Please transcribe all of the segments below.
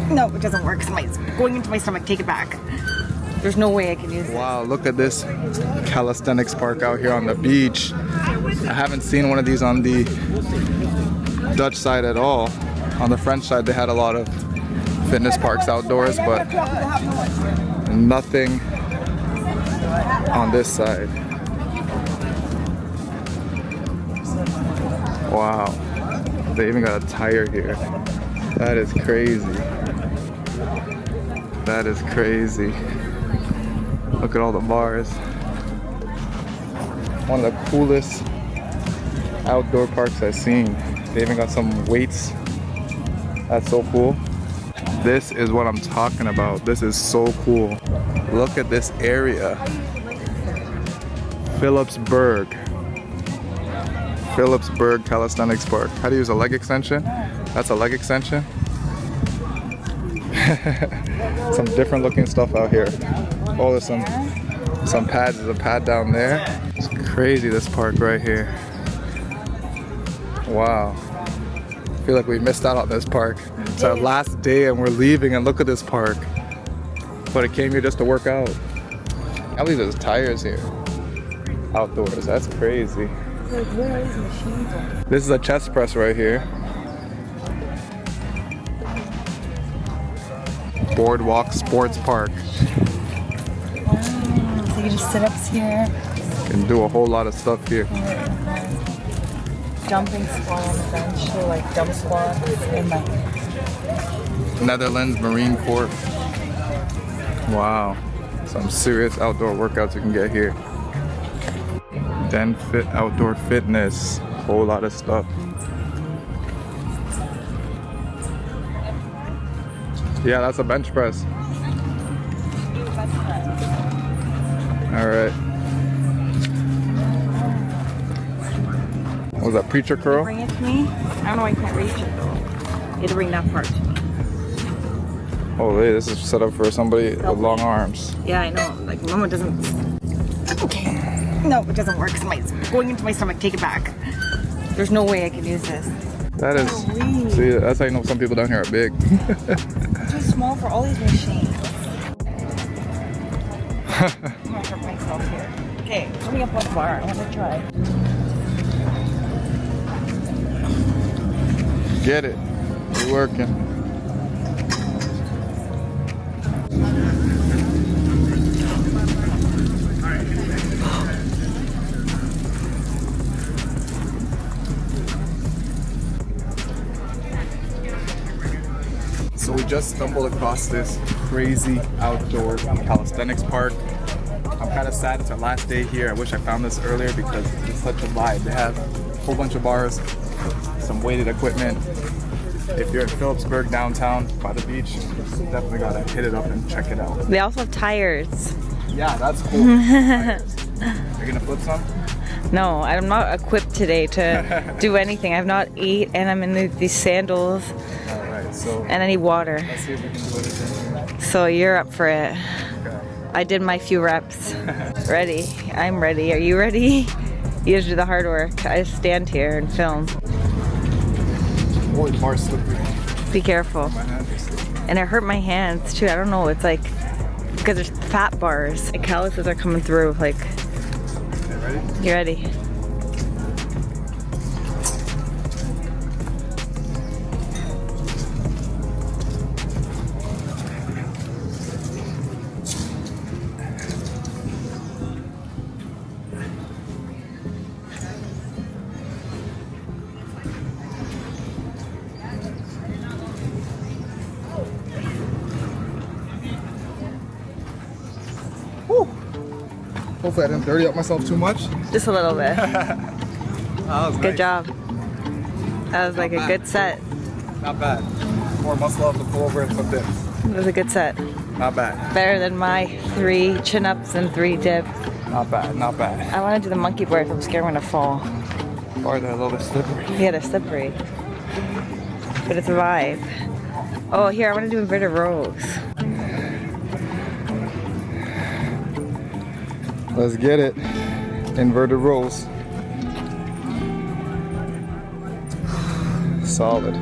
No, it doesn't work. It's going into my stomach. Take it back. There's no way I can use it. Wow, look at this calisthenics park out here on the beach. I haven't seen one of these on the Dutch side at all. On the French side, they had a lot of fitness parks outdoors, but nothing on this side. Wow, they even got a tire here. That is crazy. That is crazy. Look at all the bars. One of the coolest outdoor parks I've seen. They even got some weights. That's so cool. This is what I'm talking about. This is so cool. Look at this area. Philipsburg Calisthenics Park. How do you use a leg extension? That's a leg extension. Some different looking stuff out here. Oh, there's some pads. There's a pad down there. It's crazy, this park right here. Wow. I feel like we missed out on this park. It's our last day and we're leaving, and look at this park. But I came here just to work out. I believe there's tires here. Outdoors. That's crazy. Where are these machines? This is a chest press right here. Boardwalk Sports Park. So you just sit up here. Can do a whole lot of stuff here. Jumping squat on the bench, or like jump squat in like Netherlands Marine Corps. Wow. Some serious outdoor workouts you can get here. Den Fit Outdoor Fitness. Whole lot of stuff. Yeah, that's a bench press. Alright. What was that, preacher curl? bring it to me. I don't know why you can't reach it though. You had to bring that part to me. Oh, hey, this is set up for somebody with long arms. Yeah, I know. Like, Mama doesn't. Okay. No, it doesn't work. It's going into my stomach. Take it back. There's no way I can use this. That is. See, that's how you know some people down here are big. It's too small for all these machines. I'm gonna hurt myself here. Okay, put me up on the bar. I want to try. Get it. You're working. So we just stumbled across this crazy outdoor calisthenics park. I'm kind of sad it's our last day here. I wish I found this earlier because it's such a vibe. They have a whole bunch of bars, some weighted equipment. If you're in Philipsburg downtown by the beach, definitely gotta hit it up and check it out. They also have tires. Yeah, that's cool. Tires. You're gonna flip some? No, I'm not equipped today to do anything. I've not ate and I'm in these sandals. Alright, so and I need water. let's see if we can do anything. So you're up for it. Okay. I did my few reps. Ready. I'm ready. Are you ready? You just do the hard work. I just stand here and film. Holy bar slippery. Be careful. My hands are slippery. And it hurt my hands too. I don't know. It's like because there's fat bars. The calluses are coming through. Like, Okay, ready? you ready? Hopefully I didn't dirty up myself too much. Just a little bit. That was Good nice. job. That was like a good set. Not bad. More muscle up to pull over and some dips. It was a good set. Not bad. Better than my 3 chin-ups and 3 dips. Not bad. Not bad. I want to do the monkey bar if I'm scared I'm gonna fall. Or they're a little bit slippery. Yeah, they're slippery. But it's a vibe. Oh, here, I want to do inverted rows. Let's get it. Inverted rows. Solid.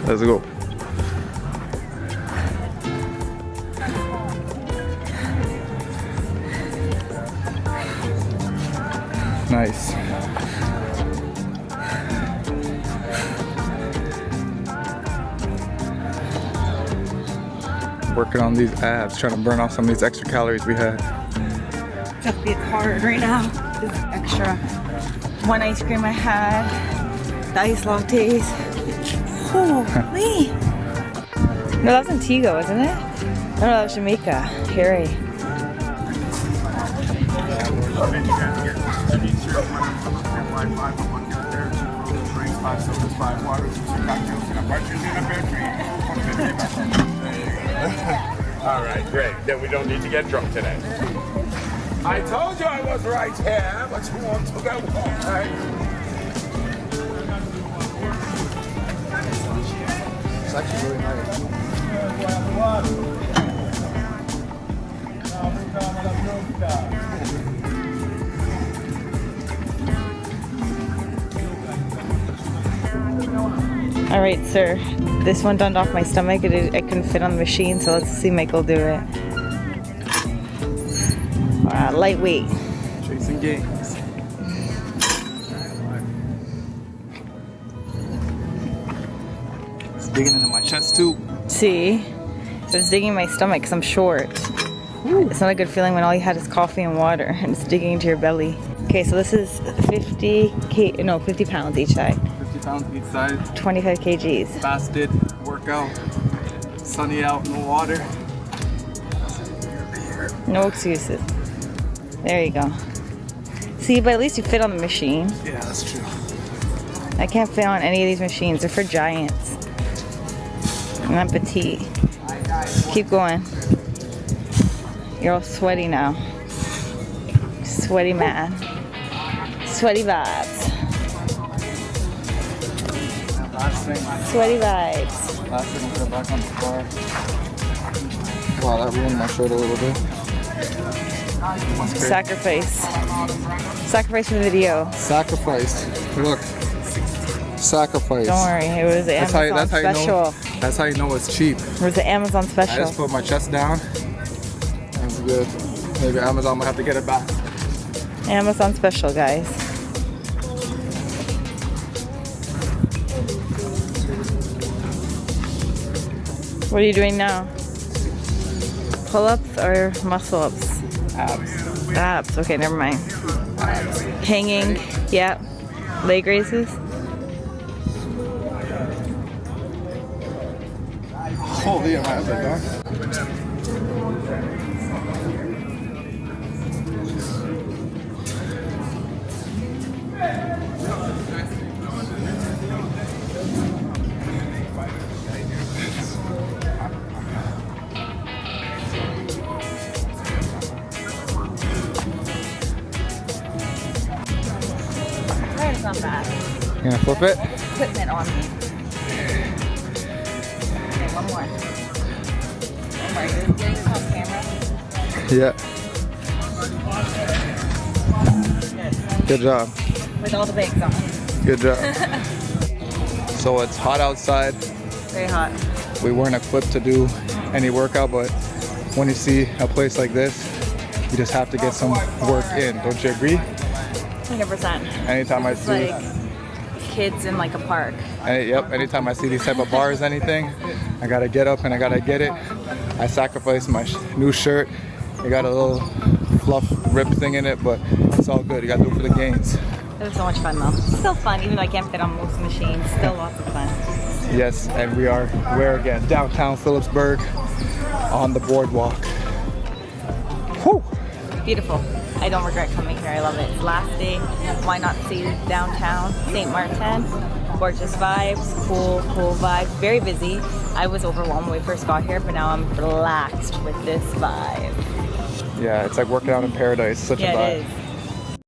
Let's go. Nice. Working on these abs, trying to burn off some of these extra calories we had. It's hard right now. This extra one ice cream I had, the ice lattes. Holy! No, that was Antigua, wasn't it? No, that was Jamaica. Harry. All right, great. Then we don't need to get drunk today. I told you I was right here, but you want to go home, right? It's actually really All right, sir. This one done off my stomach. I couldn't fit on the machine, so let's see Michael do it. Lightweight. chasing gains. It's digging into my chest too. See? So it's digging in my stomach because I'm short. It's not a good feeling when all you had is coffee and water and it's digging into your belly. Okay, so this is 50 pounds each side. 50 pounds each side. 25 kgs. Fasted, workout, sunny out, no water. No excuses. There you go. See, but at least you fit on the machine. Yeah, that's true. I can't fit on any of these machines. They're for giants. I'm not petite. Keep going. You're all sweaty now. Sweaty man. Sweaty vibes. Last thing. Sweaty vibes. Last thing, we'll go back on the bar. Wow, that ruined my shirt a little bit. Sacrifice. Sacrifice for the video. Sacrifice. Look. Sacrifice. Don't worry, it was the Amazon special. That's how you know it's cheap. It was the Amazon I special. just put my chest down. That's good. Maybe Amazon will have to get it back. Amazon special, guys. What are you doing now? Pull-ups or muscle-ups? Abs. Abs. Okay, never mind. Hanging. Yep. Leg raises. Holy, my abs are done. That's not bad. You gonna flip it? Equipment on me. Okay, one more. One more. You're getting this on camera? Yeah. Good job. With all the bags on. Good job. So it's hot outside. Very hot. We weren't equipped to do any workout, but when you see a place like this, you just have to get some work in. Don't you agree? 100%. Anytime I It's see, like kids in like a park. yep. Anytime I see these type of bars, anything, I gotta get up and I gotta get it. I sacrificed my new shirt. It got a little fluff rip thing in it, but it's all good. You gotta do it for the gains. It was so much fun though. Still fun, even though I can't fit on most machines. Still lots of fun. Yes, and we are where again? Downtown Philipsburg on the boardwalk. Whew. Beautiful. I don't regret coming here. I love it. It's last day. Why not see downtown St. Maarten? Gorgeous vibes, cool vibes. Very busy. I was overwhelmed when we first got here, but now I'm relaxed with this vibe. Yeah, it's like working out in paradise. Such a Yeah, vibe. it is.